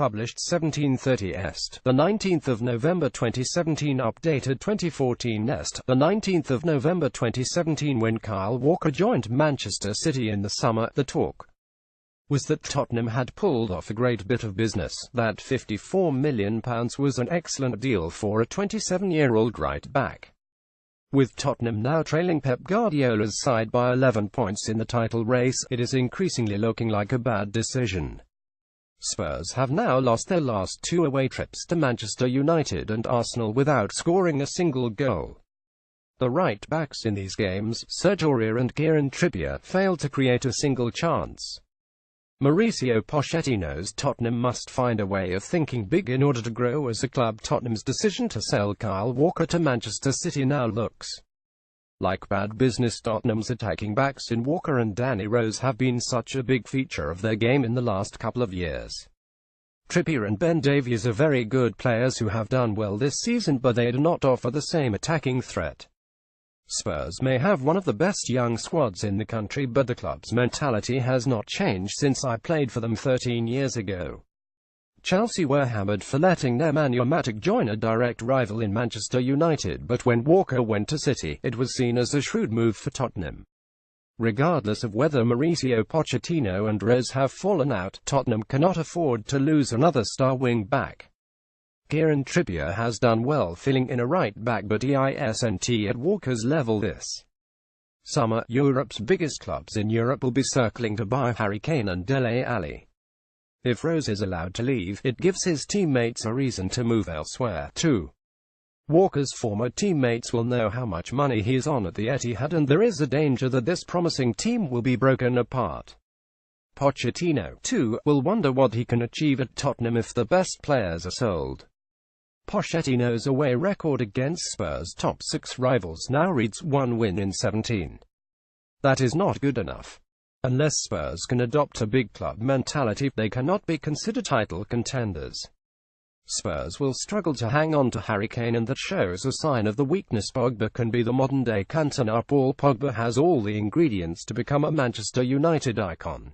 published 1730 Est, the 19th of November 2017, updated 2014 Est, the 19th of November 2017. When Kyle Walker joined Manchester City in the summer, the talk was that Tottenham had pulled off a great bit of business, that £54 million was an excellent deal for a 27-year-old right-back. With Tottenham now trailing Pep Guardiola's side by 11 points in the title race, it is increasingly looking like a bad decision. Spurs have now lost their last two away trips to Manchester United and Arsenal without scoring a single goal. The right-backs in these games, Serge Aurier and Kieran Trippier, failed to create a single chance. Mauricio Pochettinos Tottenham must find a way of thinking big in order to grow as a club. Tottenham's decision to sell Kyle Walker to Manchester City now looks like bad business. Tottenham's attacking backs in Walker and Danny Rose have been such a big feature of their game in the last couple of years. Trippier and Ben Davies are very good players who have done well this season, but they do not offer the same attacking threat. Spurs may have one of the best young squads in the country, but the club's mentality has not changed since I played for them 13 years ago. Chelsea were hammered for letting Nemanja Matic join a direct rival in Manchester United, but when Walker went to City, it was seen as a shrewd move for Tottenham. Regardless of whether Mauricio Pochettino and Rose have fallen out, Tottenham cannot afford to lose another star wing-back. Kieran Trippier has done well filling in a right-back, but he isn't at Walker's level this summer. Europe's biggest clubs in Europe will be circling to buy Harry Kane and Dele Alli. If Rose is allowed to leave, it gives his teammates a reason to move elsewhere, too. Walker's former teammates will know how much money he is on at the Etihad, and there is a danger that this promising team will be broken apart. Pochettino, too, will wonder what he can achieve at Tottenham if the best players are sold. Pochettino's away record against Spurs' top 6 rivals now reads 1 win in 17. That is not good enough. Unless Spurs can adopt a big club mentality, they cannot be considered title contenders. Spurs will struggle to hang on to Harry Kane, and that shows a sign of the weakness. Pogba can be the modern-day Cantona. Paul Pogba has all the ingredients to become a Manchester United icon.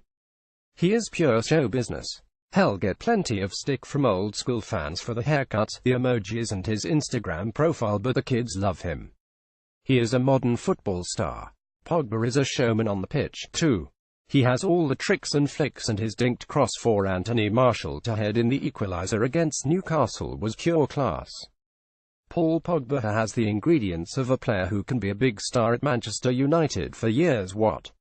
He is pure show business. He'll get plenty of stick from old-school fans for the haircuts, the emojis and his Instagram profile, but the kids love him. He is a modern football star. Pogba is a showman on the pitch, too. He has all the tricks and flicks, and his dinked cross for Anthony Martial to head in the equaliser against Newcastle was pure class. Paul Pogba has the ingredients of a player who can be a big star at Manchester United for years. What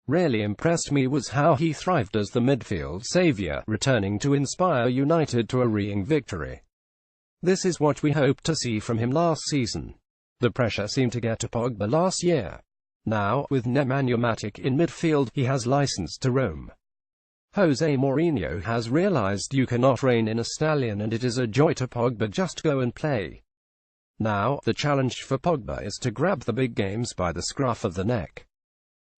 really impressed me was how he thrived as the midfield saviour, returning to inspire United to a reigning victory. This is what we hoped to see from him last season. The pressure seemed to get to Pogba last year. Now, with Nemanja Matic in midfield, he has license to roam. Jose Mourinho has realised you cannot rein in a stallion, and it is a joy to Pogba just go and play. Now, the challenge for Pogba is to grab the big games by the scruff of the neck.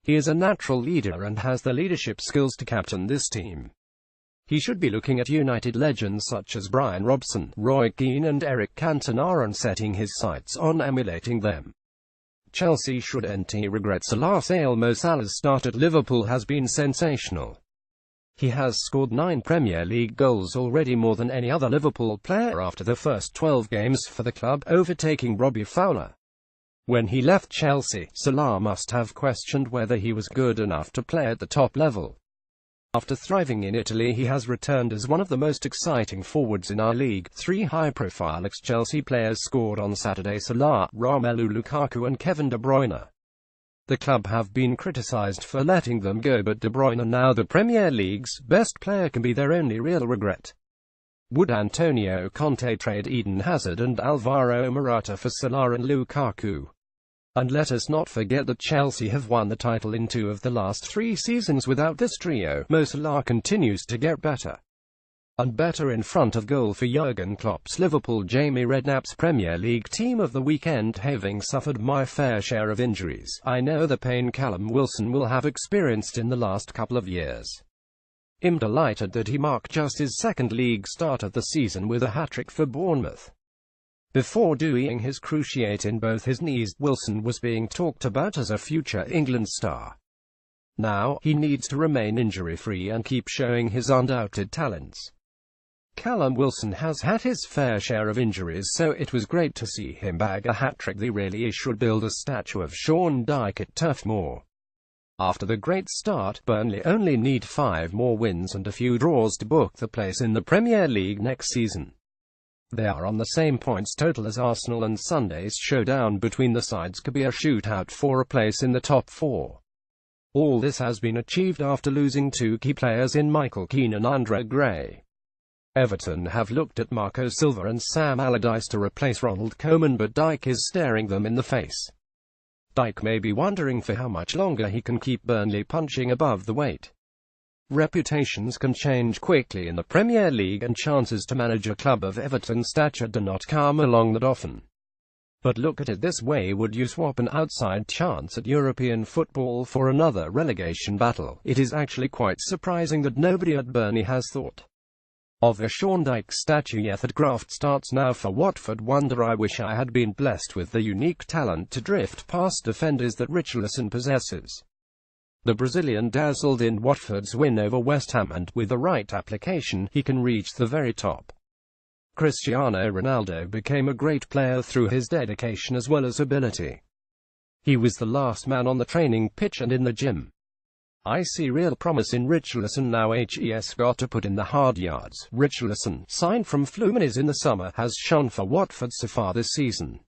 He is a natural leader and has the leadership skills to captain this team. He should be looking at United legends such as Brian Robson, Roy Keane and Eric Cantona and setting his sights on emulating them. Chelsea shouldn't regret Salah. Mo Salah's start at Liverpool has been sensational. He has scored 9 Premier League goals already, more than any other Liverpool player after the first 12 games for the club, overtaking Robbie Fowler. When he left Chelsea, Salah must have questioned whether he was good enough to play at the top level. After thriving in Italy, he has returned as one of the most exciting forwards in our league. 3 high-profile ex-Chelsea players scored on Saturday: Salah, Romelu Lukaku and Kevin De Bruyne. The club have been criticised for letting them go, but De Bruyne, now the Premier League's best player, can be their only real regret. Would Antonio Conte trade Eden Hazard and Alvaro Morata for Salah and Lukaku? And let us not forget that Chelsea have won the title in 2 of the last 3 seasons without this trio. Mo Salah continues to get better and better in front of goal for Jurgen Klopp's Liverpool. Jamie Redknapp's Premier League team of the weekend. Having suffered my fair share of injuries, I know the pain Callum Wilson will have experienced in the last couple of years. I'm delighted that he marked just his 2nd league start of the season with a hat-trick for Bournemouth. Before doing his cruciate in both his knees, Wilson was being talked about as a future England star. Now, he needs to remain injury-free and keep showing his undoubted talents. Callum Wilson has had his fair share of injuries, so it was great to see him bag a hat-trick. They really should build a statue of Sean Dyche at Turf Moor. After the great start, Burnley only need 5 more wins and a few draws to book the place in the Premier League next season. They are on the same points total as Arsenal, and Sunday's showdown between the sides could be a shootout for a place in the top 4. All this has been achieved after losing 2 key players in Michael Keane and Andre Gray. Everton have looked at Marco Silva and Sam Allardyce to replace Ronald Koeman, but Dyche is staring them in the face. Dyche may be wondering for how much longer he can keep Burnley punching above the weight. Reputations can change quickly in the Premier League, and chances to manage a club of Everton's stature do not come along that often. But look at it this way: would you swap an outside chance at European football for another relegation battle? It is actually quite surprising that nobody at Burnley has thought of a Sean Dyche statue yet. That graft starts now for Watford. Wonder, I wish I had been blessed with the unique talent to drift past defenders that Richarlison possesses. The Brazilian dazzled in Watford's win over West Ham, and with the right application, he can reach the very top. Cristiano Ronaldo became a great player through his dedication as well as ability. He was the last man on the training pitch and in the gym. I see real promise in Richarlison now. He's got to put in the hard yards. Richarlison, signed from Fluminense in the summer, has shone for Watford so far this season.